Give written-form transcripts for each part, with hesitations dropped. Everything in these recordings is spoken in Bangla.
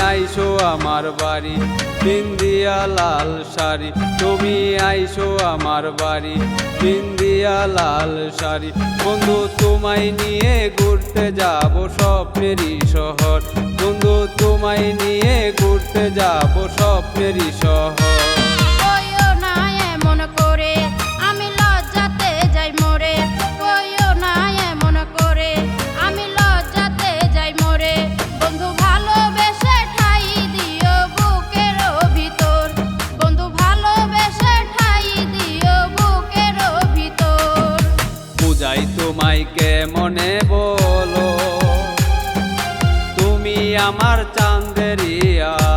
আইসো আমার বাড়ি বিন্দিয়া লাল শাড়ি, তুমি আইসো আমার বাড়ি বিন্দিয়া লাল শাড়ি। বন্ধু তোমায় নিয়ে ঘুরতে যাব স্বপ্নেরই শহর, বন্ধু তোমায় নিয়ে ঘুরতে যাব স্বপ্নেরই শহর। তোমায় কেমনে বলো, তুমি আমার চাঁদেরই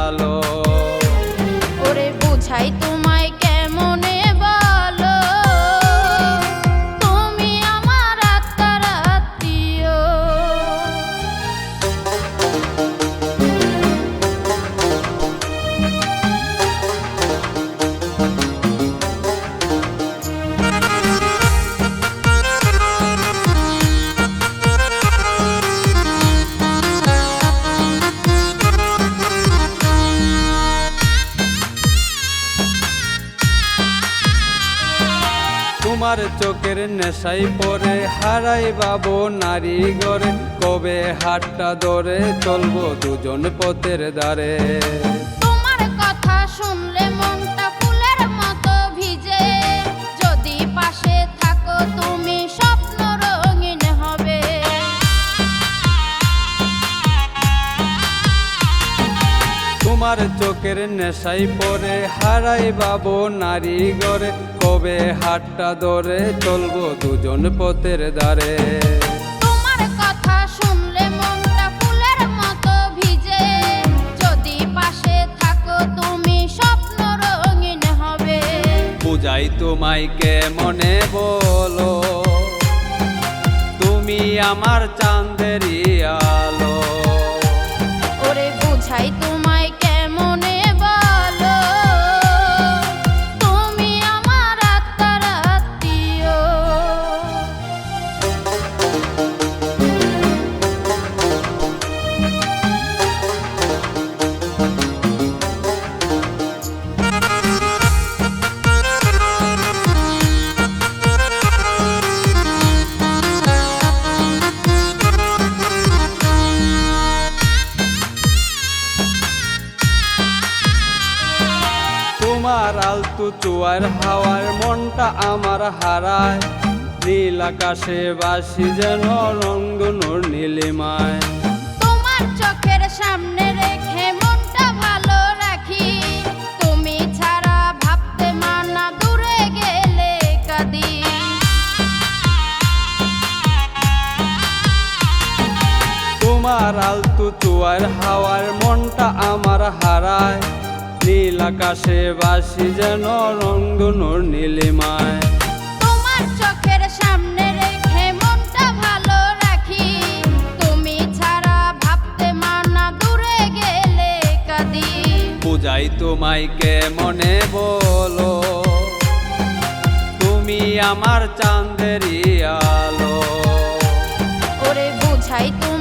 আলো। ওরে বুঝাই তোমায় কেমনে বলো, তুমি আমার আত্মার আত্মীয়। তোমার চোখের নেশাই পরে হারাই বাবু নারী গড়ে, কবে হাতটা ধরে চলবো দুজন পথের ধারে। তোমার কথা শুনলে মনটা ফুলের মতো ভিজে, যদি পাশে থাকো তুমি স্বপ্ন রঙিন হবে। তোমার চোখের নেশাই পরে হারাই বাবু নারী গড়ে, কবে হাতটা ধরে চলবো দুজন পথের ধারে। তোমার কথা শুনলে মনটা ফুলের মতো ভিজে, যদি পাশে থাকো তুমি স্বপ্ন রঙিন হবে। বুঝাই তোমায় কেমনে বলো, তুমি আমার চাঁদেরই আলো। ওরে বুঝাই তোমায় কেমনে বলো, তুমি আমার আত্মার আত্মীয়। তোমার আলতু চুয়ার হাওয়ার মনটা আমার হারায়, নীল আকাশে বাসি যেন রংধনুর নীলিমায়। তোমার চোখের সামনে রেখে মনটা ভালো রাখি, তুমি ছাড়া ভাবতে মানা দূরে গেলে কাঁদি। তোমার আলতু চুয়ার হাওয়ার মনটা আমার হারায়, নীল আকাশে বাসি যেন রংধনুর নীলিমায়। তোমার চোখের সামনে রেখে মনটা ভালো রাখি, তুমি ছাড়া ভাবতে মানা দূরে গেলে কাঁদি। বুঝাই তোমায় কেমনে বলো, তুমি আমার চাঁদেরই আলো। ওরে বুঝাই তুমি